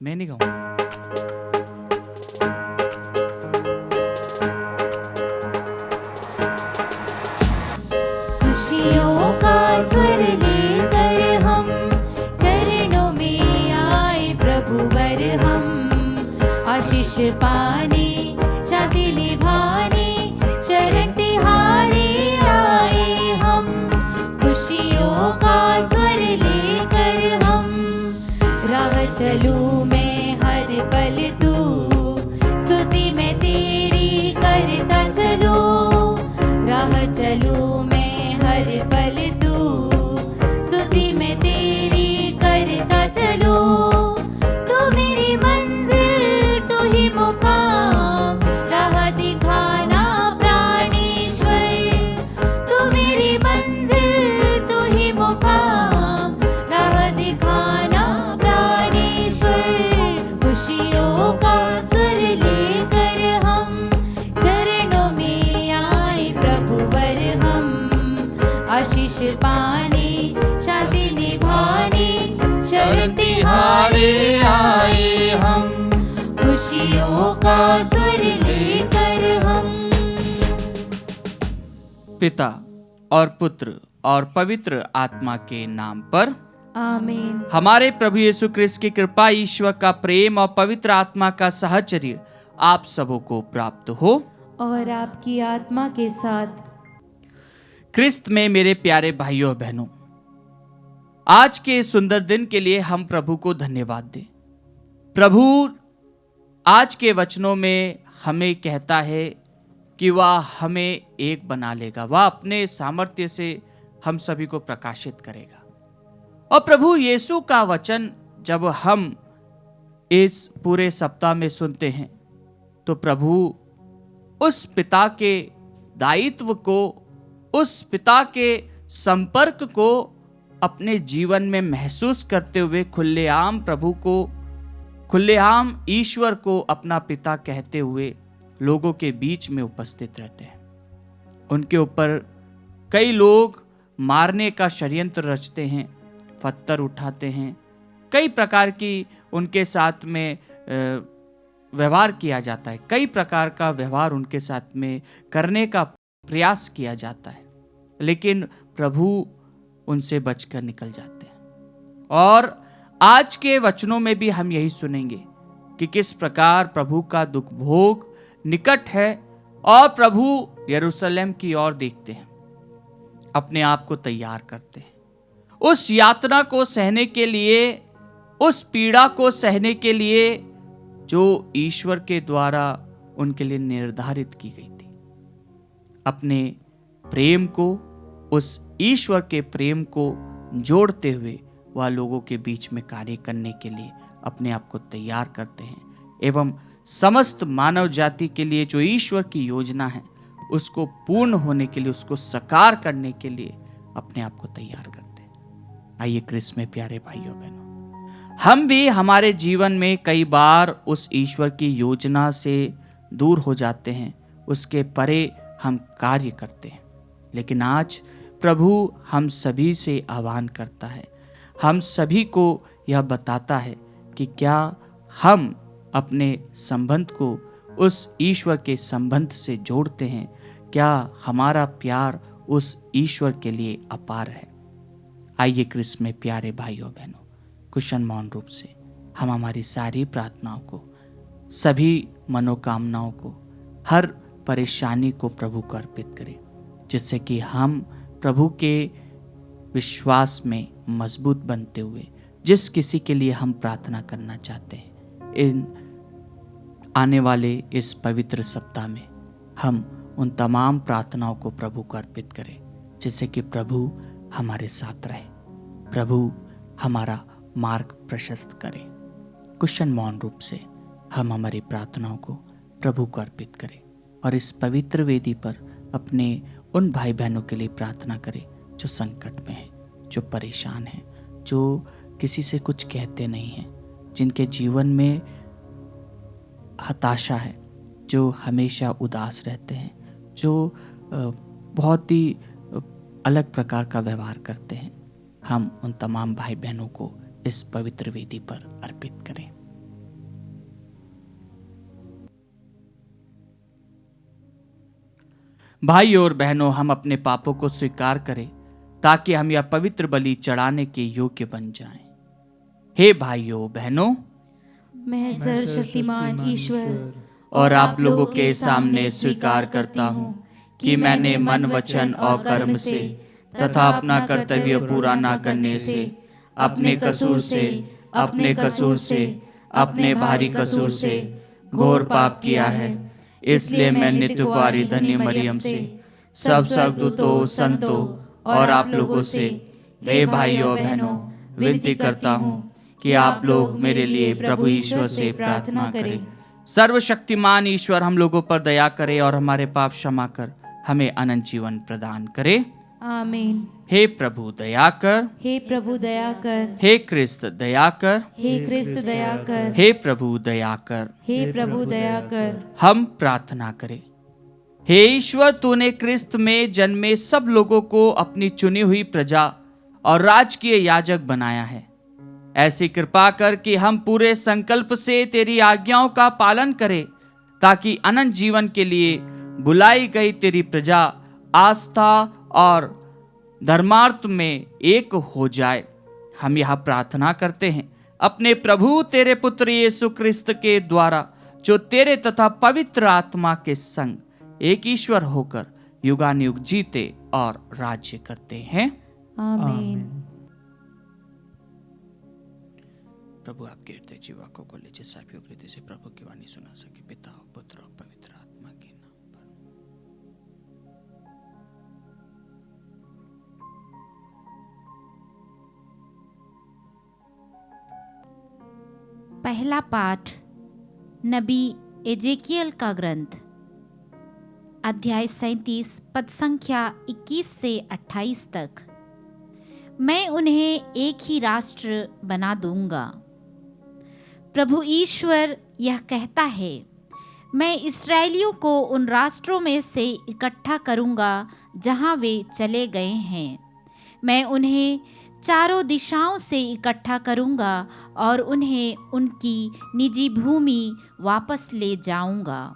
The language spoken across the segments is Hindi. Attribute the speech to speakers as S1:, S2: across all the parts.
S1: मैं नहीं गाऊंगा।
S2: खुशियों का स्वर लेकर हम चरणों में आए प्रभुवर हम, आशीष पाने शांति निभाने शरण तिहारे आए हम। खुशियों का स्वर लेकर हम, राह चलूं मैं हर पल तू, स्तुति में तेरी करता चलूं। राह चलूं मैं हर पल तू, स्तुति में तेरी करता चलूं। तू मेरी मंजिल तू ही मुकाम, राह दिखाना प्राणेश्वर। तू मेरी मंजिल तू ही मुकाम, राह दिखाना प्राणेश्वर। खुशियों का स्वर लेकर हम चरणों में आए प्रभुवर हम, आशीष पाने शांति निभाने शरण तिहारे आए हम। खुशियों का स्वर लेकर हम।
S1: पिता और पुत्र और पवित्र आत्मा के नाम पर
S2: आमीन।
S1: हमारे प्रभु यीशु क्रिस्त की कृपा, ईश्वर का प्रेम और पवित्र आत्मा का सहचर्य आप सबों को प्राप्त हो
S2: और आपकी आत्मा के साथ।
S1: क्रिस्त में मेरे प्यारे भाइयों और बहनों, आज के इस सुंदर दिन के लिए हम प्रभु को धन्यवाद दें। प्रभु आज के वचनों में हमें कहता है कि वह हमें एक बना लेगा, वह अपने सामर्थ्य से हम सभी को प्रकाशित करेगा। और प्रभु यीशु का वचन जब हम इस पूरे सप्ताह में सुनते हैं तो प्रभु उस पिता के दायित्व को, उस पिता के संपर्क को अपने जीवन में महसूस करते हुए खुलेआम प्रभु को, खुलेआम ईश्वर को अपना पिता कहते हुए लोगों के बीच में उपस्थित रहते हैं। उनके ऊपर कई लोग मारने का षड्यंत्र रचते हैं, पत्थर उठाते हैं, कई प्रकार की उनके साथ में व्यवहार किया जाता है, कई प्रकार का व्यवहार उनके साथ में करने का प्रयास किया जाता है, लेकिन प्रभु उनसे बचकर निकल जाते हैं। और आज के वचनों में भी हम यही सुनेंगे कि किस प्रकार प्रभु का दुख भोग निकट है और प्रभु यरूशलेम की ओर देखते हैं, अपने आप को तैयार करते हैं उस यातना को सहने के लिए, उस पीड़ा को सहने के लिए जो ईश्वर के द्वारा उनके लिए निर्धारित की गई थी। अपने प्रेम को, उस ईश्वर के प्रेम को जोड़ते हुए वह लोगों के बीच में कार्य करने के लिए अपने आप को तैयार करते हैं एवं समस्त मानव जाति के लिए जो ईश्वर की योजना है उसको पूर्ण होने के लिए, उसको साकार करने के लिए अपने आप को तैयार करते हैं। आइए क्रिस्त में प्यारे भाइयों बहनों, हम भी हमारे जीवन में कई बार उस ईश्वर की योजना से दूर हो जाते हैं, उसके परे हम कार्य करते हैं। लेकिन आज प्रभु हम सभी से आह्वान करता है, हम सभी को यह बताता है कि क्या हम अपने संबंध को उस ईश्वर के संबंध से जोड़ते हैं, क्या हमारा प्यार उस ईश्वर के लिए अपार है। आइए क्रिस्त में प्यारे भाइयों बहनों, कुशन मौन रूप से हम हमारी सारी प्रार्थनाओं को, सभी मनोकामनाओं को, हर परेशानी को प्रभु को अर्पित करें, जिससे कि हम प्रभु के विश्वास में मजबूत बनते हुए जिस किसी के लिए हम प्रार्थना करना चाहते हैं, इन आने वाले इस पवित्र सप्ताह में हम उन तमाम प्रार्थनाओं को प्रभु को अर्पित करें, जिससे कि प्रभु हमारे साथ रहे, प्रभु हमारा मार्ग प्रशस्त करे। कुशन मौन रूप से हम हमारी प्रार्थनाओं को प्रभु को अर्पित करें और इस पवित्र वेदी पर अपने उन भाई बहनों के लिए प्रार्थना करें जो संकट में हैं, जो परेशान हैं, जो किसी से कुछ कहते नहीं हैं, जिनके जीवन में हताशा है, जो हमेशा उदास रहते हैं, जो बहुत ही अलग प्रकार का व्यवहार करते हैं। हम उन तमाम भाई बहनों को इस पवित्र वेदी पर अर्पित करें। भाइयों और बहनों, हम अपने पापों को स्वीकार करें ताकि हम यह पवित्र बलि चढ़ाने के योग्य बन जाएं। हे भाइयों बहनों,
S2: मैं सर्वशक्तिमान ईश्वर
S1: और आप लोगों के सामने स्वीकार करता हूँ कि मैंने मन, वचन और कर्म से तथा अपना कर्तव्य पूरा न करने से, अपने कसूर से, अपने भारी कसूर से घोर पाप किया है। इसलिए मैं नित्य कुंवारी धन्य मरियम से, सब स्वर्गदूतों, संतों और आप लोगों से, हे भाइयों और बहनों, विनती करता हूँ कि आप लोग मेरे लिए प्रभु ईश्वर से प्रार्थना करें। सर्वशक्तिमान ईश्वर हम लोगों पर दया करे और हमारे पाप क्षमा कर हमें अनंत जीवन प्रदान करे।
S2: आमीन।
S1: हे प्रभु दया कर,
S2: हे प्रभु दया कर,
S1: हे क्रिस्त दया कर,
S2: हे क्रिस्त दया कर,
S1: हे प्रभु दया कर।
S2: हे प्रभु दया कर।
S1: हम प्रार्थना करें। हे ईश्वर, तूने क्रिस्त में जन्मे सब लोगों को अपनी चुनी हुई प्रजा और राजकीय याजक बनाया है। ऐसी कृपा कर कि हम पूरे संकल्प से तेरी आज्ञाओं का पालन करें, ताकि अनंत जीवन के लिए बुलाई गई तेरी प्रजा आस्था और धर्मार्थ में एक हो जाए। हम यह प्रार्थना करते हैं अपने प्रभु तेरे पुत्र यीशु क्रिस्त के द्वारा, जो तेरे तथा पवित्र आत्मा के संग एक ईश्वर होकर युगानुयुग जीते और राज्य करते हैं।
S2: आमीन।
S1: प्रभु आपके हृदय जीवा को ले जिस रीति से प्रभु की वाणी सुना सके, पिता और पुत्र और पवित्र आत्मा के नाम पर।
S3: पहला पाठ नबी एजेकियल का ग्रंथ, अध्याय 37 पद संख्या 21 से 28 तक। मैं उन्हें एक ही राष्ट्र बना दूंगा। प्रभु ईश्वर यह कहता है, मैं इस्राएलियों को उन राष्ट्रों में से इकट्ठा करूंगा जहां वे चले गए हैं। मैं उन्हें चारों दिशाओं से इकट्ठा करूंगा और उन्हें उनकी निजी भूमि वापस ले जाऊंगा।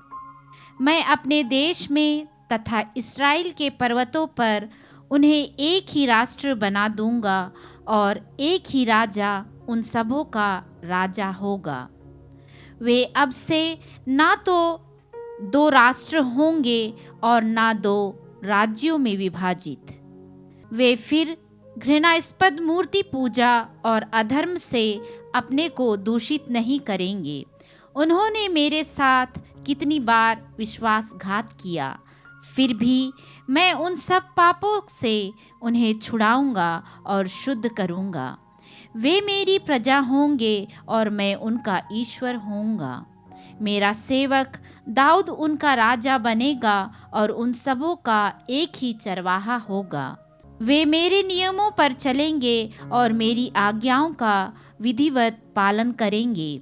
S3: मैं अपने देश में तथा इस्राएल के पर्वतों पर उन्हें एक ही राष्ट्र बना दूंगा और एक ही राजा उन सबों का राजा होगा। वे अब से ना तो दो राष्ट्र होंगे और ना दो राज्यों में विभाजित। वे फिर घृणास्पद मूर्ति पूजा और अधर्म से अपने को दूषित नहीं करेंगे। उन्होंने मेरे साथ कितनी बार विश्वासघात किया, फिर भी मैं उन सब पापों से उन्हें छुड़ाऊंगा और शुद्ध करूंगा। वे मेरी प्रजा होंगे और मैं उनका ईश्वर होऊंगा। मेरा सेवक दाऊद उनका राजा बनेगा और उन सबों का एक ही चरवाहा होगा। वे मेरे नियमों पर चलेंगे और मेरी आज्ञाओं का विधिवत पालन करेंगे।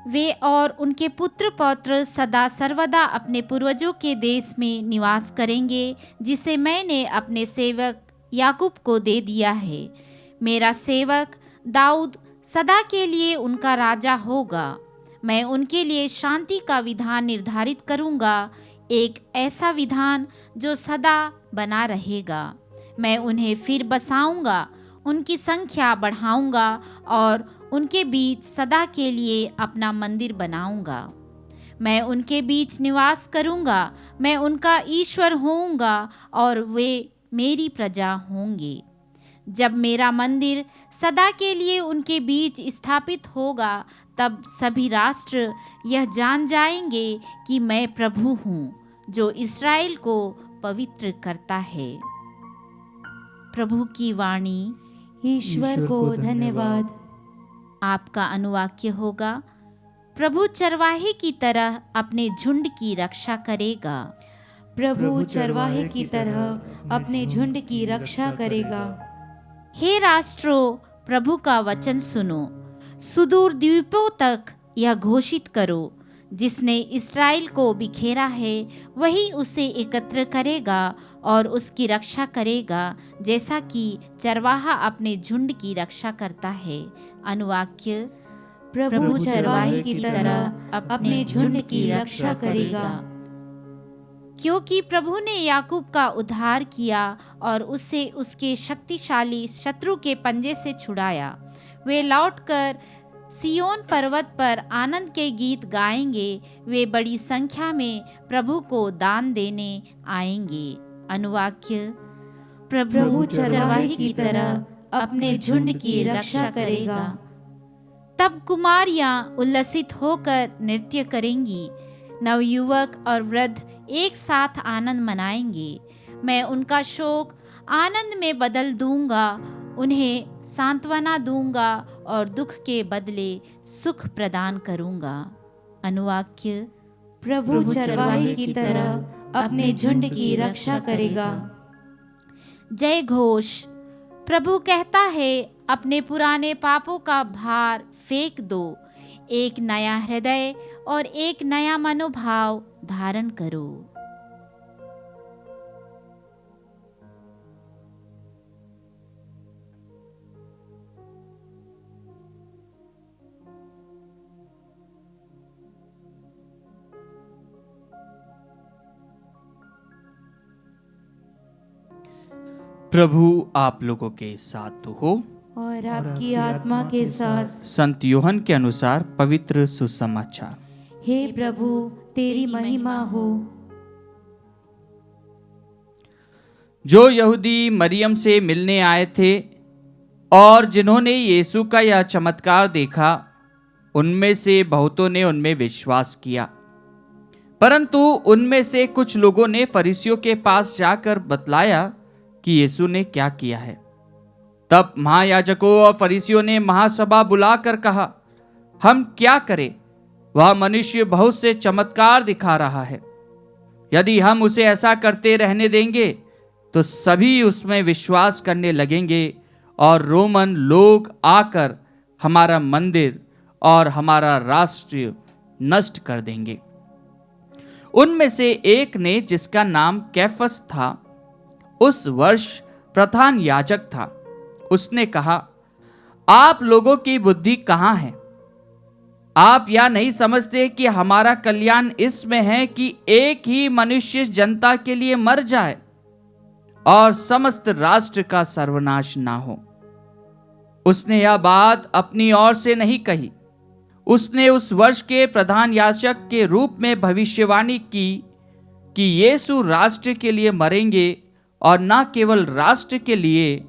S3: वे और उनके पुत्र पौत्र सदा सर्वदा अपने पूर्वजों के देश में निवास करेंगे, जिसे मैंने अपने सेवक याकूब को दे दिया है। मेरा सेवक दाऊद सदा के लिए उनका राजा होगा। मैं उनके लिए शांति का विधान निर्धारित करूंगा, एक ऐसा विधान जो सदा बना रहेगा। मैं उन्हें फिर बसाऊंगा, उनकी संख्या बढ़ाऊंगा और उनके बीच सदा के लिए अपना मंदिर बनाऊंगा। मैं उनके बीच निवास करूंगा, मैं उनका ईश्वर होऊंगा और वे मेरी प्रजा होंगे। जब मेरा मंदिर सदा के लिए उनके बीच स्थापित होगा, तब सभी राष्ट्र यह जान जाएंगे कि मैं प्रभु हूँ, जो इस्राएल को पवित्र करता है। प्रभु की वाणी।
S2: ईश्वर को धन्यवाद।
S3: आपका अनुवाक्य होगा, प्रभु चरवाहे की तरह अपने झुंड की रक्षा करेगा।
S2: प्रभु चरवाहे की तरह अपने झुंड की रक्षा करेगा।
S3: हे राष्ट्रों, प्रभु का वचन सुनो। सुदूर द्वीपों तक यह घोषित करो, जिसने इस्राएल को बिखेरा है वही उसे एकत्र करेगा और उसकी रक्षा करेगा, जैसा कि चरवाहा अपने झुंड की रक्षा करता है। अनुवाक्य,
S2: प्रभु चरवाहे की तरह अपने झुंड की रक्षा करेगा।
S3: क्योंकि प्रभु ने याकूब का उद्धार किया और उसे उसके शक्तिशाली शत्रु के पंजे से छुड़ाया। वे लौटकर सियोन पर्वत पर आनंद के गीत गाएंगे। वे बड़ी संख्या में प्रभु को दान देने आएंगे। अनुवाक्य:
S2: प्रभु चरवाहे की तरह अपने झुंड की रक्षा करेगा।
S3: तब कुमारियां उल्लसित होकर नृत्य करेंगी। नवयुवक और वृद्ध एक साथ आनंद मनाएंगे। मैं उनका शोक आनंद में बदल दूंगा, उन्हें सांत्वना दूंगा और दुख के बदले सुख प्रदान करूंगा। अनुवाक्य:
S2: प्रभु चरवाहे की तरह अपने झुंड की रक्षा करेगा।
S3: जय घोष। प्रभु कहता है, अपने पुराने पापों का भार फेंक दो, एक नया हृदय और एक नया मनोभाव धारण करो।
S1: प्रभु आप लोगों के साथ हो
S2: और आपकी आत्मा के साथ।
S1: संत यूहन्ना के अनुसार पवित्र सुसमाचार।
S2: हे प्रभु, तेरी महिमा हो।
S1: जो यहूदी मरियम से मिलने आए थे और जिन्होंने यीशु का यह चमत्कार देखा, उनमें से बहुतों ने उनमें विश्वास किया। परंतु उनमें से कुछ लोगों ने फरीसियों के पास जाकर बतलाया कि यीशु ने क्या किया है। तब महायाजकों और फरीसियों ने महासभा बुलाकर कहा, हम क्या करें? वह मनुष्य बहुत से चमत्कार दिखा रहा है। यदि हम उसे ऐसा करते रहने देंगे तो सभी उसमें विश्वास करने लगेंगे और रोमन लोग आकर हमारा मंदिर और हमारा राष्ट्र नष्ट कर देंगे। उनमें से एक ने, जिसका नाम कैफस था, उस वर्ष प्रधान याजक था, उसने कहा, आप लोगों की बुद्धि कहाँ है? आप यह नहीं समझते कि हमारा कल्याण इसमें है कि एक ही मनुष्य जनता के लिए मर जाए और समस्त राष्ट्र का सर्वनाश ना हो। उसने यह बात अपनी ओर से नहीं कही। उसने उस वर्ष के प्रधान याजक के रूप में भविष्यवाणी की कि यीशु राष्ट्र के लिए मरेंगे और न केवल राष्ट्र के लिए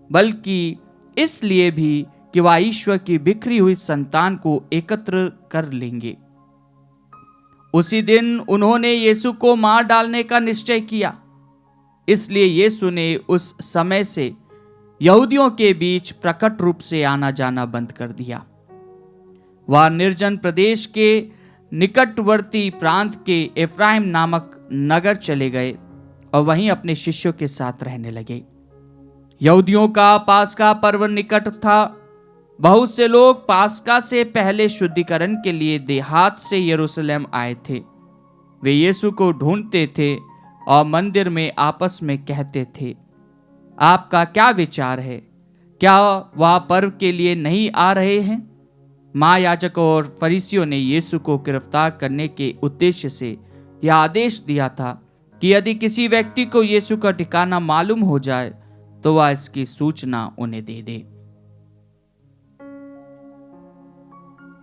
S1: बल्कि इसलिए भी कि वह ईश्वर की बिखरी हुई संतान को एकत्र कर लेंगे। उसी दिन उन्होंने यीशु को मार डालने का निश्चय किया। इसलिए यीशु ने उस समय से यहूदियों के बीच प्रकट रूप से आना जाना बंद कर दिया। वह निर्जन प्रदेश के निकटवर्ती प्रांत के एफ्राइम नामक नगर चले गए और वहीं अपने शिष्यों के साथ रहने लगे। यहूदियों का पास्का पर्व निकट था। बहुत से लोग पास्का से पहले शुद्धिकरण के लिए देहात से यरूशलेम आए थे। वे यीशु को ढूंढते थे और मंदिर में आपस में कहते थे, आपका क्या विचार है? क्या वह पर्व के लिए नहीं आ रहे हैं? महायाजकों और फरीसियों ने यीशु को गिरफ्तार करने के उद्देश्य से यह आदेश दिया था कि यदि किसी व्यक्ति को यीशु का ठिकाना मालूम हो जाए तो वह इसकी सूचना उन्हें दे दे।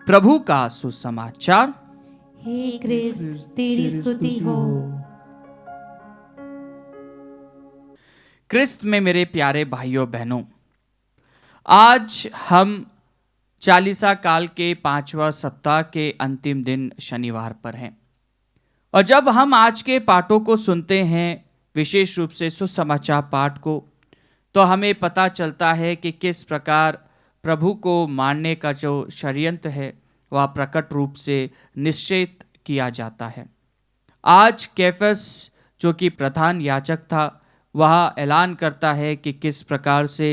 S1: प्रभु का सुसमाचार।
S2: हे क्रिस्त, तेरी स्तुति हो।
S1: क्रिस्त में मेरे प्यारे भाइयों बहनों, आज हम चालीसा काल के 5वां सप्ताह के अंतिम दिन शनिवार पर हैं। और जब हम आज के पाठों को सुनते हैं, विशेष रूप से सुसमाचार पाठ को, तो हमें पता चलता है कि किस प्रकार प्रभु को मारने का जो षड्यंत्र है वह प्रकट रूप से निश्चित किया जाता है। आज कैफस, जो कि प्रधान याजक था, वह ऐलान करता है कि किस प्रकार से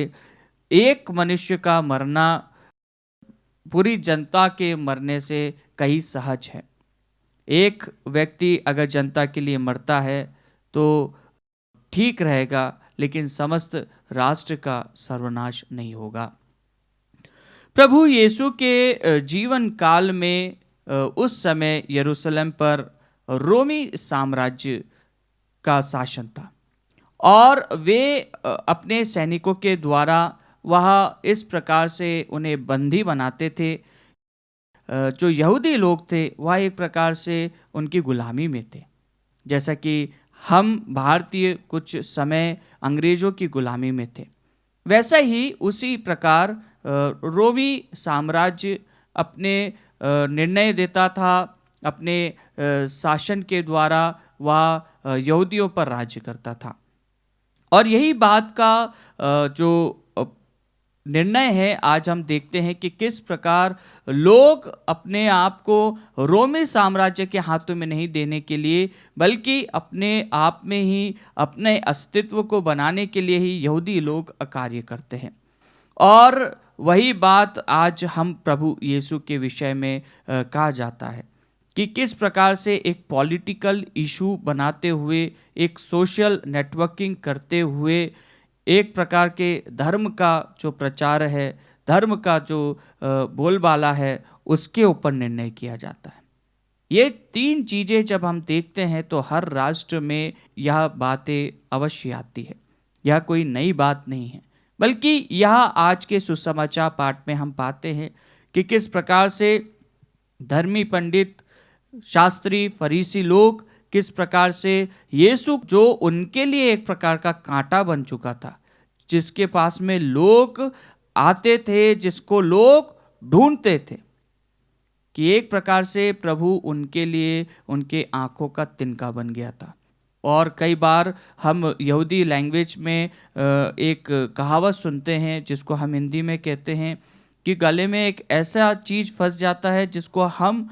S1: एक मनुष्य का मरना पूरी जनता के मरने से कहीं सहज है। एक व्यक्ति अगर जनता के लिए मरता है तो ठीक रहेगा, लेकिन समस्त राष्ट्र का सर्वनाश नहीं होगा। प्रभु यीशु के जीवन काल में उस समय यरूशलेम पर रोमी साम्राज्य का शासन था और वे अपने सैनिकों के द्वारा वह इस प्रकार से उन्हें बंदी बनाते थे। जो यहूदी लोग थे वह एक प्रकार से उनकी गुलामी में थे, जैसा कि हम भारतीय कुछ समय अंग्रेजों की गुलामी में थे। वैसा ही उसी प्रकार रोमी साम्राज्य अपने निर्णय देता था, अपने शासन के द्वारा वह यहूदियों पर राज्य करता था। और यही बात का जो निर्णय है आज हम देखते हैं कि किस प्रकार लोग अपने आप को रोमी साम्राज्य के हाथों में नहीं देने के लिए, बल्कि अपने आप में ही अपने अस्तित्व को बनाने के लिए ही यहूदी लोग कार्य करते हैं। और वही बात आज हम प्रभु यीशु के विषय में कहा जाता है कि किस प्रकार से एक पॉलिटिकल इशू बनाते हुए, एक सोशल नेटवर्किंग करते हुए, एक प्रकार के धर्म का जो प्रचार है, धर्म का जो बोलबाला है, उसके ऊपर निर्णय किया जाता है। ये तीन चीज़ें जब हम देखते हैं तो हर राष्ट्र में यह बातें अवश्य आती है। यह कोई नई बात नहीं है, बल्कि यह आज के सुसमाचार पाठ में हम पाते हैं कि किस प्रकार से धर्मी पंडित, शास्त्री, फरीसी लोग किस प्रकार से यीशु, जो उनके लिए एक प्रकार का कांटा बन चुका था, जिसके पास में लोग आते थे, जिसको लोग ढूंढते थे, कि एक प्रकार से प्रभु उनके लिए उनके आंखों का तिनका बन गया था। और कई बार हम यहूदी लैंग्वेज में एक कहावत सुनते हैं जिसको हम हिंदी में कहते हैं कि गले में एक ऐसा चीज़ फंस जाता है जिसको हम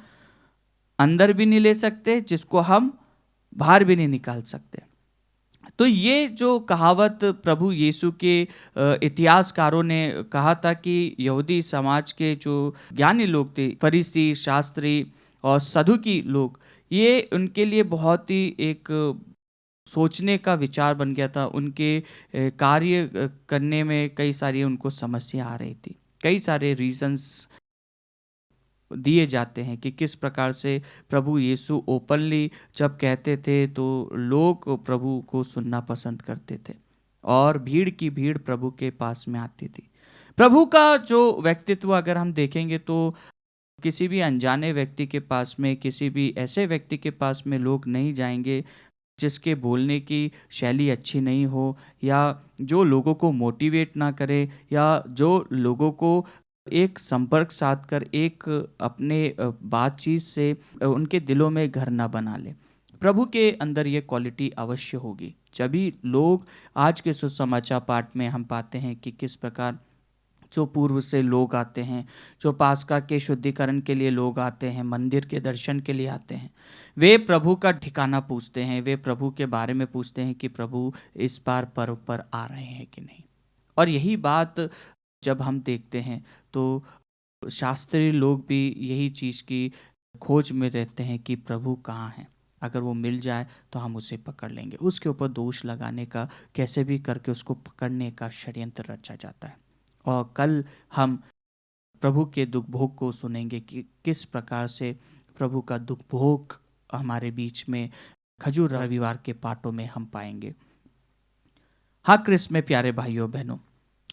S1: अंदर भी नहीं ले सकते, जिसको हम बाहर भी नहीं निकाल सकते। तो ये जो कहावत प्रभु यीशु के इतिहासकारों ने कहा था कि यहूदी समाज के जो ज्ञानी लोग थे, फरीसी, शास्त्री और सदुकी लोग, ये उनके लिए बहुत ही एक सोचने का विचार बन गया था। उनके कार्य करने में कई सारी उनको समस्या आ रही थी। कई सारे रीजंस दिए जाते हैं कि किस प्रकार से प्रभु यीशु ओपनली जब कहते थे तो लोग प्रभु को सुनना पसंद करते थे और भीड़ की भीड़ प्रभु के पास में आती थी। प्रभु का जो व्यक्तित्व अगर हम देखेंगे तो किसी भी अनजाने व्यक्ति के पास में, किसी भी ऐसे व्यक्ति के पास में लोग नहीं जाएंगे जिसके बोलने की शैली अच्छी नहीं हो, या जो लोगों को मोटिवेट ना करे, या जो लोगों को एक संपर्क साध कर एक अपने बातचीत से उनके दिलों में घर ना बना ले। प्रभु के अंदर ये क्वालिटी अवश्य होगी। जभी लोग आज के सुसमाचार पाठ में हम पाते हैं कि किस प्रकार जो पूर्व से लोग आते हैं, जो पास्का के शुद्धिकरण के लिए लोग आते हैं, मंदिर के दर्शन के लिए आते हैं, वे प्रभु का ठिकाना पूछते हैं, वे प्रभु के बारे में पूछते हैं कि प्रभु इस बार पर्व पर आ रहे हैं कि नहीं। और यही बात जब हम देखते हैं तो शास्त्री लोग भी यही चीज़ की खोज में रहते हैं कि प्रभु कहाँ हैं, अगर वो मिल जाए तो हम उसे पकड़ लेंगे। उसके ऊपर दोष लगाने का, कैसे भी करके उसको पकड़ने का षड्यंत्र रचा जाता है। और कल हम प्रभु के दुख भोग को सुनेंगे कि किस प्रकार से प्रभु का दुख भोग हमारे बीच में खजूर रविवार के पाठों में हम पाएंगे। हाँ क्रिस्त में प्यारे भाइयों बहनों,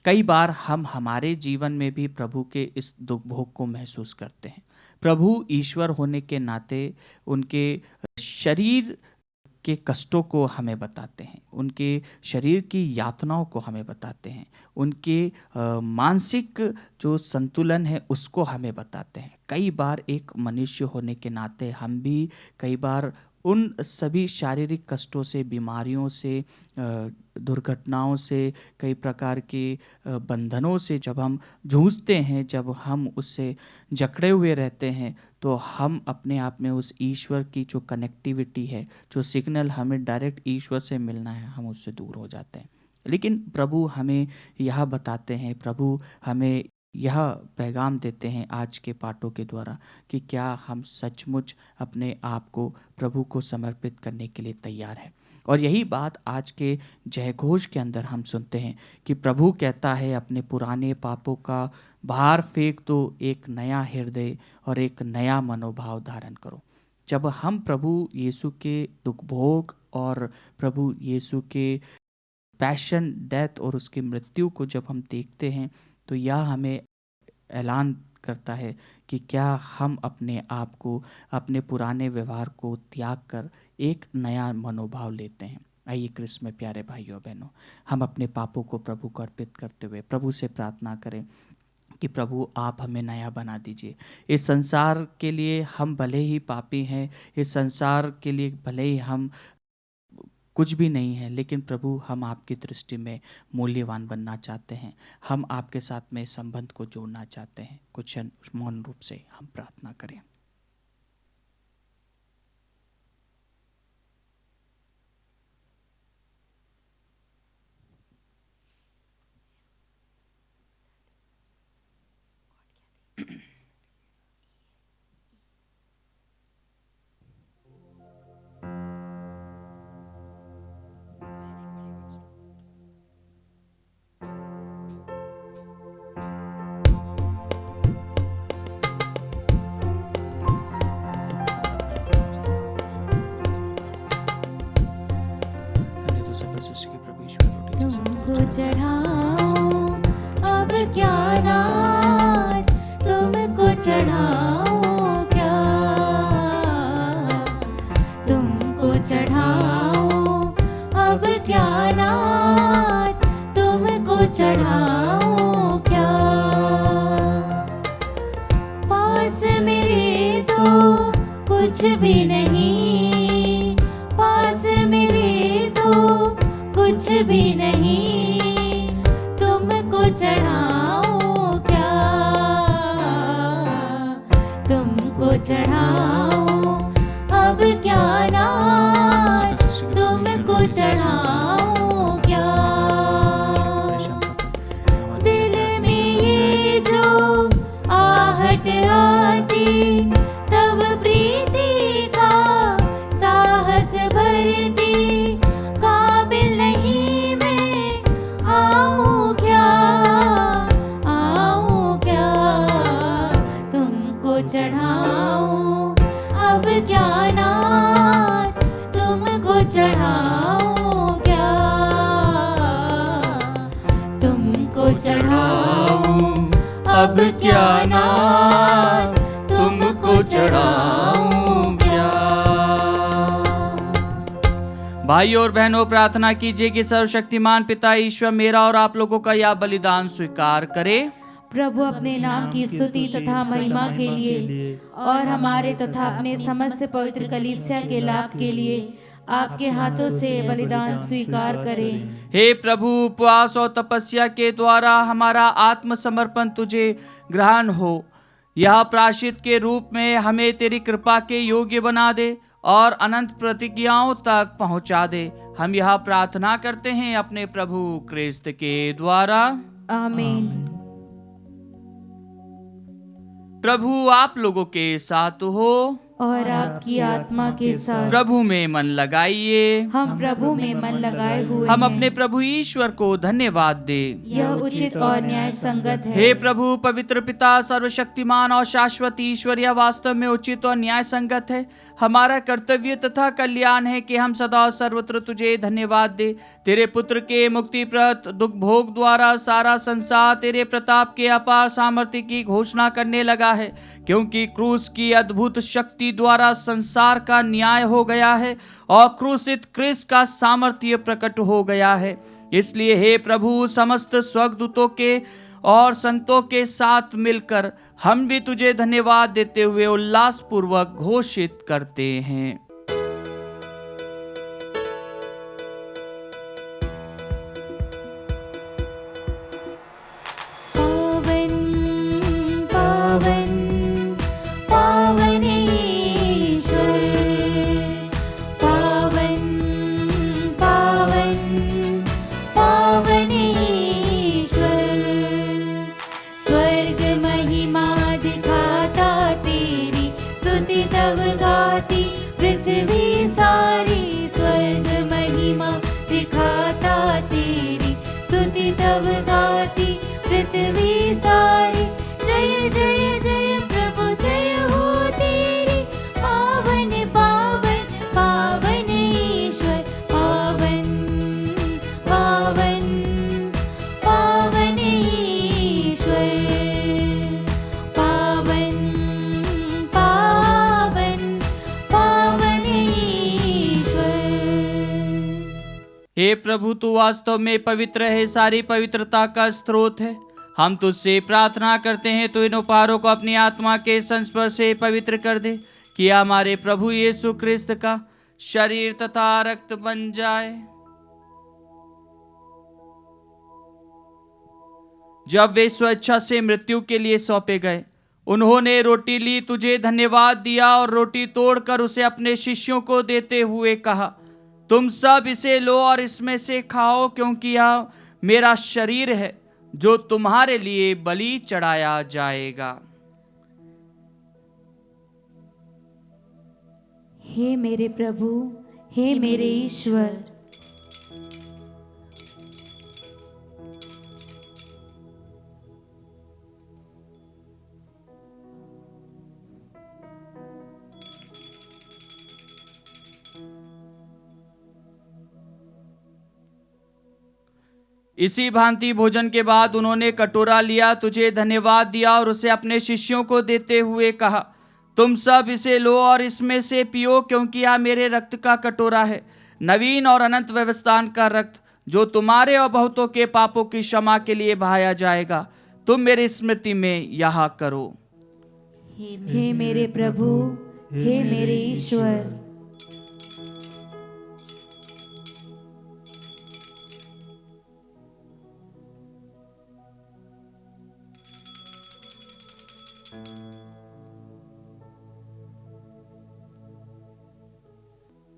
S1: कई बार हम हमारे जीवन में भी प्रभु के इस दुख भोग को महसूस करते हैं। प्रभु ईश्वर होने के नाते उनके शरीर के कष्टों को हमें बताते हैं, उनके शरीर की यातनाओं को हमें बताते हैं, उनके मानसिक जो संतुलन है उसको हमें बताते हैं। कई बार एक मनुष्य होने के नाते हम भी कई बार उन सभी शारीरिक कष्टों से, बीमारियों से, दुर्घटनाओं से, कई प्रकार के बंधनों से जब हम जूझते हैं, जब हम उससे जकड़े हुए रहते हैं, तो हम अपने आप में उस ईश्वर की जो कनेक्टिविटी है, जो सिग्नल हमें डायरेक्ट ईश्वर से मिलना है, हम उससे दूर हो जाते हैं। लेकिन प्रभु हमें यह बताते हैं, प्रभु हमें यह पैगाम देते हैं आज के पाठों के द्वारा कि क्या हम सचमुच अपने आप को प्रभु को समर्पित करने के लिए तैयार हैं। और यही बात आज के जयघोष के अंदर हम सुनते हैं कि प्रभु कहता है अपने पुराने पापों का भार फेंक दो, एक नया हृदय और एक नया मनोभाव धारण करो। जब हम प्रभु यीशु के दुख भोग और प्रभु यीशु के पैशन, डेथ और उसकी मृत्यु को जब हम देखते हैं तो यह हमें ऐलान करता है कि क्या हम अपने आप को, अपने पुराने व्यवहार को त्याग कर एक नया मनोभाव लेते हैं। आइए क्रिस्त में प्यारे भाइयों बहनों, हम अपने पापों को प्रभु को अर्पित करते हुए प्रभु से प्रार्थना करें कि प्रभु आप हमें नया बना दीजिए। इस संसार के लिए हम भले ही पापी हैं, इस संसार के लिए भले ही हम कुछ भी नहीं है, लेकिन प्रभु हम आपकी दृष्टि में मूल्यवान बनना चाहते हैं। हम आपके साथ में संबंध को जोड़ना चाहते हैं। कुछ मौन रूप से हम प्रार्थना करें।
S2: तुमको चढ़ाऊं अब क्या नाथ, तुमको चढ़ाऊं क्या, तुमको चढ़ाऊं अब क्या नाथ, तुमको चढ़ाऊं क्या। पास मेरे तो कुछ भी नहीं, पास मेरे तो कुछ भी नहीं, तुमको चढ़ाऊं क्या, तुमको चढ़ाऊं अब क्या नाथ, तुमको चढ़ाऊं क्या। दिल में ये जो आहट आती, तब प्रीति का साहस भरती, काबिल नहीं मैं आऊं क्या, आऊं क्या, तुमको चढ़ाऊं अब क्या नाथ, तुमको चढ़ाऊं क्या, तुमको चढ़ाऊं
S1: अब क्या नाथ, तुमको चढ़ाऊं क्या। भाइयों और बहनों, प्रार्थना कीजिए कि सर्वशक्तिमान पिता ईश्वर मेरा और आप लोगों का यह बलिदान स्वीकार करे।
S2: प्रभु अपने नाम की स्तुति तथा महिमा के लिए और हमारे तथा अपने समस्त पवित्र कलीसिया के लाभ के लिए आपके हाथों से बलिदान स्वीकार करें।
S1: हे प्रभु, उपवास और तपस्या के द्वारा हमारा आत्मसमर्पण तुझे ग्रहण हो। यह प्रायश्चित के रूप में हमें तेरी कृपा के योग्य बना दे और अनंत प्रतिज्ञाओं तक पहुंचा दे। हम यह प्रार्थना करते हैं अपने प्रभु क्रिस्त के द्वारा,
S2: आमीन।
S1: प्रभु आप लोगों के साथ हो
S2: और आपकी आत्मा के साथ।
S1: प्रभु में मन लगाइए।
S2: हम प्रभु में मन लगाए हुए
S1: हम
S2: हैं।
S1: अपने प्रभु ईश्वर को धन्यवाद दे।
S2: यह उचित और न्याय संगत है।
S1: हे प्रभु पवित्र पिता, सर्वशक्तिमान और शाश्वत ईश्वर, यह वास्तव में उचित और न्याय संगत है। हमारा कर्तव्य तथा कल्याण है कि हम सदा और सर्वत्र तुझे धन्यवाद दे। तेरे पुत्र के मुक्तिप्रद दुख भोग द्वारा सारा संसार तेरे प्रताप के अपार सामर्थ्य की घोषणा करने लगा है, क्योंकि क्रूस की अद्भुत शक्ति द्वारा संसार का न्याय हो गया है और क्रूसित क्रिस्त का सामर्थ्य प्रकट हो गया है। इसलिए हे प्रभु, समस्त स्वर्गदूतों के और संतों के साथ मिलकर हम भी तुझे धन्यवाद देते हुए उल्लास पूर्वक घोषित करते हैं।
S2: पृथ्वी सारी स्वर्ग महिमा दिखाता तेरी, स्तुति तब गाती पृथ्वी सारी। जय जय जय प्रभु, जय हो तेरी, पावन पावन पावन ईश्वर,
S1: प्रभु, तू वास्तव में पवित्र है, सारी पवित्रता का स्रोत है। हम तुझसे प्रार्थना करते हैं, तू इन उपहारों को अपनी आत्मा के संस्पर्श से पवित्र कर दे, कि हमारे प्रभु यीशु क्रिस्त का शरीर तथा रक्त बन जाए। जब वे स्वेच्छा से मृत्यु के लिए सौंपे गए, उन्होंने रोटी ली, तुझे धन्यवाद दिया और रोटी तोड़कर उसे अपने शिष्यों को देते हुए कहा, तुम सब इसे लो और इसमें से खाओ, क्योंकि यह मेरा शरीर है जो तुम्हारे लिए बलि चढ़ाया जाएगा।
S2: हे मेरे प्रभु, हे मेरे ईश्वर,
S1: इसी भांति भोजन के बाद उन्होंने कटोरा लिया, तुझे धन्यवाद दिया और उसे अपने शिष्यों को देते हुए कहा, तुम सब इसे लो और इसमें से पियो, क्योंकि यह मेरे रक्त का कटोरा है, नवीन और अनंत व्यवस्थान का रक्त, जो तुम्हारे और बहुतों के पापों की क्षमा के लिए बहाया जाएगा। तुम मेरी स्मृति में यह करो।
S2: हे मेरे प्रभु, हे मेरे ईश्वर।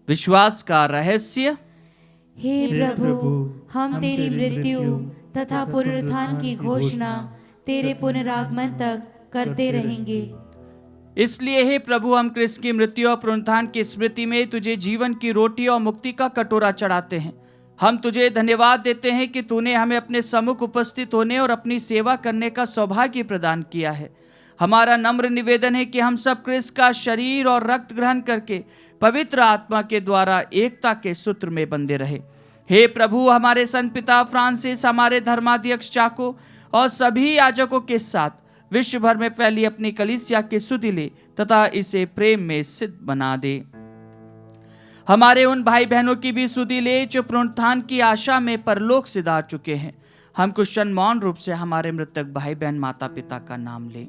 S1: विश्वास का रहस्य।
S2: हे प्रभु, हम तेरी मृत्यु तथा पुनरुत्थान की घोषणा तेरे पुनरागमन तक करते रहेंगे।
S1: इसलिए हे प्रभु, हम क्रिस्त की मृत्यु और पुनरुत्थान की स्मृति में तुझे जीवन की रोटी और मुक्ति का कटोरा चढ़ाते हैं। हम तुझे धन्यवाद देते हैं कि तूने हमें अपने सम्मुख उपस्थित होने और अपनी सेवा करने का सौभाग्य प्रदान किया है। हमारा नम्र निवेदन है कि हम सब क्रिस्त का शरीर और रक्त ग्रहण करके पवित्र आत्मा के द्वारा एकता के सूत्र में बंधे रहे। हे प्रभु, हमारे संत पिता फ्रांसिस, हमारे धर्माध्यक्ष चाको और सभी याजकों के साथ विश्व भर में फैली अपनी कलीसिया की सुधि ले तथा इसे प्रेम में सिद्ध बना दे। हमारे उन भाई बहनों की भी सुधि ले जो पुनरुत्थान की आशा में परलोक सिधार चुके हैं। हम क्रिश्चियन मौन रूप से हमारे मृतक भाई बहन माता पिता का नाम लें।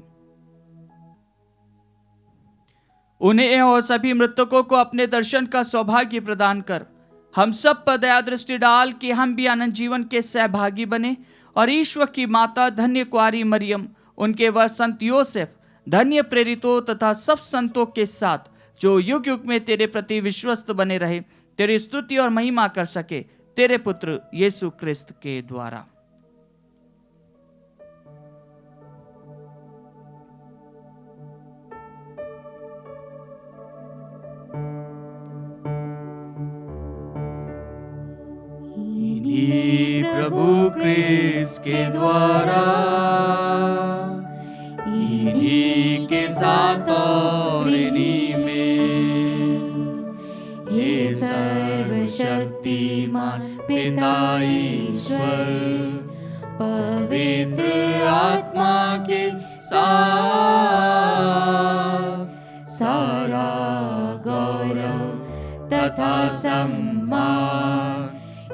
S1: उन्हें और सभी मृतकों को अपने दर्शन का सौभाग्य प्रदान कर हम सब पर दया दृष्टि डाल कि हम भी अनंत जीवन के सहभागी बने और ईश्वर की माता धन्य कुआरी मरियम, उनके वर संत योसेफ, धन्य प्रेरितों तथा सब संतों के साथ जो युग युग में तेरे प्रति विश्वस्त बने रहे, तेरी स्तुति और महिमा कर सके, तेरे पुत्र यीशु क्रिस्त के द्वारा। प्रभु क्रिस्त के द्वारा, इन्हीं के साथ और इन्हीं में, हे सर्वशक्तिमान पिता ईश्वर, पवित्र आत्मा के साथ सारा गौरव तथा सम्मान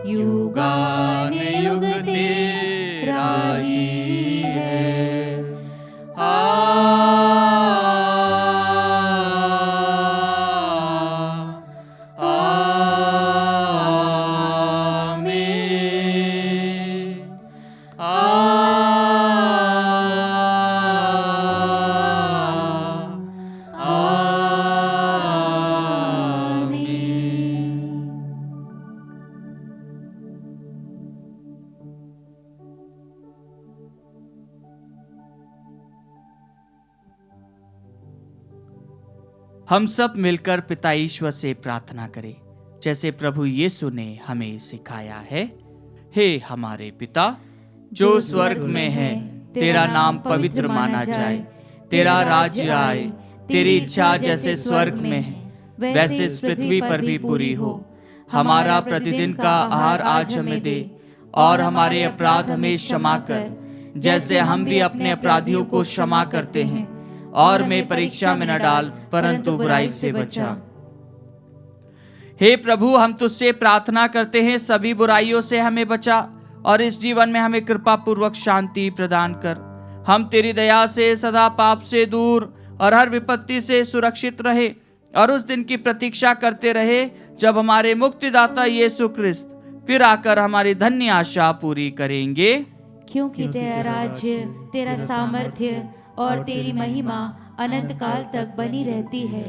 S1: युगान युग तेरा ही है। आमीन। हम सब मिलकर पिता ईश्वर से प्रार्थना करें, जैसे प्रभु यीशु ने हमें सिखाया है। हे हमारे पिता जो स्वर्ग में है, तेरा नाम पवित्र माना जाए, तेरा राज्य आए, तेरी इच्छा जैसे स्वर्ग में है वैसे इस पृथ्वी पर भी पूरी हो। हमारा प्रतिदिन का आहार आज हमें दे, और हमारे अपराध हमें क्षमा कर, जैसे हम भी अपने अपराधियों को क्षमा करते हैं, और मैं परीक्षा में न डाल, परंतु बुराई से बचा। हे प्रभु, हम तुझसे प्रार्थना करते हैं, सभी बुराइयों से हमें बचा और इस जीवन में हमें कृपा पूर्वक शांति प्रदान कर। हम तेरी दया से सदा पाप से दूर और हर विपत्ति से सुरक्षित रहे और उस दिन की प्रतीक्षा करते रहे जब हमारे मुक्तिदाता यीशु क्रिस्त फिर आकर हमारी धन्य आशा पूरी करेंगे।
S2: क्योंकि तेरा राज्य, तेरा सामर्थ्य और तेरी महिमा अनंत काल तक बनी रहती है।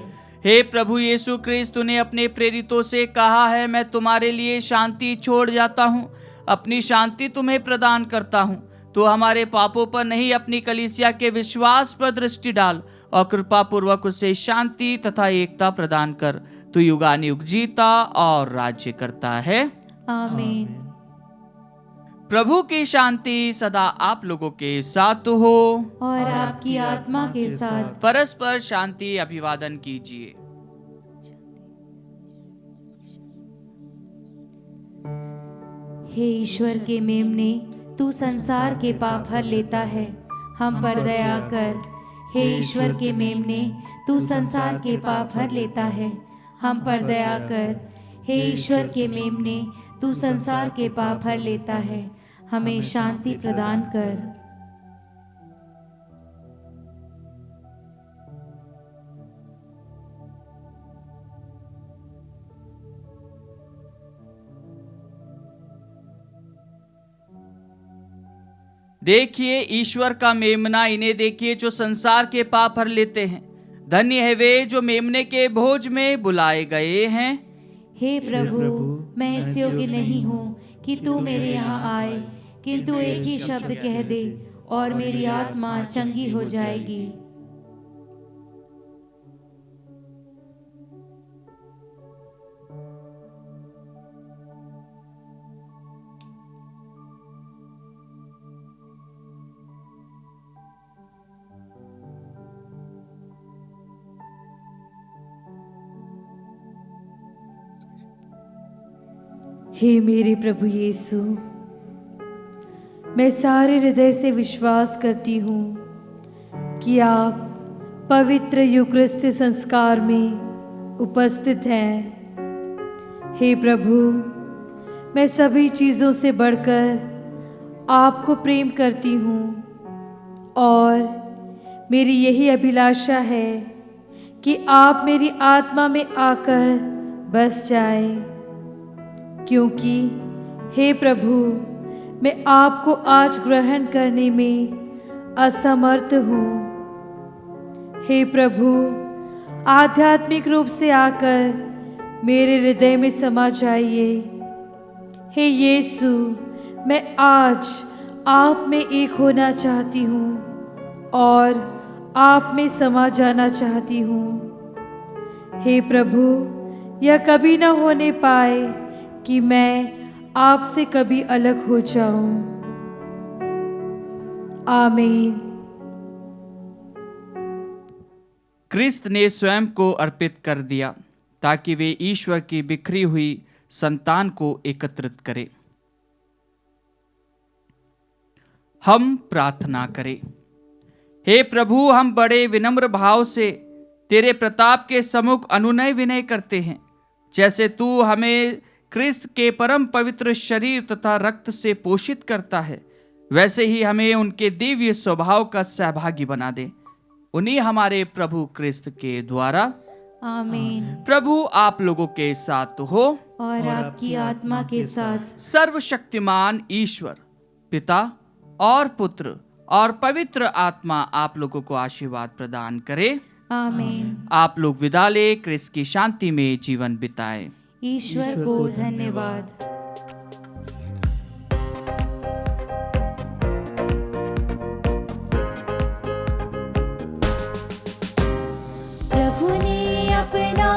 S1: हे प्रभु यीशु क्रिस्त, तूने अपने प्रेरितों से कहा है, मैं तुम्हारे लिए शांति छोड़ जाता हूँ, अपनी शांति तुम्हें प्रदान करता हूँ। तो हमारे पापों पर नहीं, अपनी कलीसिया के विश्वास पर दृष्टि डाल और कृपा पूर्वक उसे शांति तथा एकता प्रदान कर। तू युगानुयुग जीता और राज्य करता है।
S2: आमीन।
S1: प्रभु की शांति सदा आप लोगों के साथ हो
S2: और आपकी आत्मा के साथ।
S1: परस्पर शांति अभिवादन कीजिए।
S2: हे ईश्वर के मेमने, तू संसार के पाप हर लेता है, हम पर दया कर। हे ईश्वर के मेमने, तू संसार के पाप हर लेता है, हम पर दया कर। हे ईश्वर के मेमने, तू संसार के पाप हर लेता है, हमें शांति प्रदान कर।
S1: देखिए ईश्वर का मेमना, इन्हें देखिए जो संसार के पाप हर लेते हैं। धन्य है वे जो मेमने के भोज में बुलाए गए हैं।
S2: हे प्रभु, मैं इस योग्य नहीं हूँ कि तू मेरे यहाँ आए, किंतु एक ही शब्द कह दे और मेरी आत्मा चंगी हो जाएगी। हे मेरे प्रभु यीशु, मैं सारे हृदय से विश्वास करती हूँ कि आप पवित्र यूकरिस्ती संस्कार में उपस्थित हैं। हे प्रभु, मैं सभी चीज़ों से बढ़कर आपको प्रेम करती हूँ और मेरी यही अभिलाषा है कि आप मेरी आत्मा में आकर बस जाएं, क्योंकि हे प्रभु, मैं आपको आज ग्रहण करने में असमर्थ हूँ। हे प्रभु, आध्यात्मिक रूप से आकर मेरे हृदय में समा जाइए। हे यीशु, मैं आज आप में एक होना चाहती हूँ और आप में समा जाना चाहती हूँ। हे प्रभु, यह कभी न होने पाए कि मैं आपसे कभी अलग हो जाऊं। आमीन।
S1: क्रिस्त ने स्वयं को अर्पित कर दिया ताकि वे ईश्वर की बिखरी हुई संतान को एकत्रित करें। हम प्रार्थना करें। हे प्रभु, हम बड़े विनम्र भाव से तेरे प्रताप के सम्मुख अनुनय विनय करते हैं। जैसे तू हमें क्रिस्त के परम पवित्र शरीर तथा रक्त से पोषित करता है, वैसे ही हमें उनके दिव्य स्वभाव का सहभागी बना दे। उन्हीं हमारे प्रभु क्रिस्त के द्वारा।
S2: आमीन।
S1: प्रभु आप लोगों के साथ हो
S2: और आपकी आत्मा के साथ।
S1: सर्वशक्तिमान ईश्वर पिता और पुत्र और पवित्र आत्मा आप लोगों को आशीर्वाद प्रदान करे।
S2: आमीन।
S1: आप लोग विदा ले क्रिस्त की शांति में जीवन बिताएं।
S2: ईश्वर को धन्यवाद। प्रभु ने अपना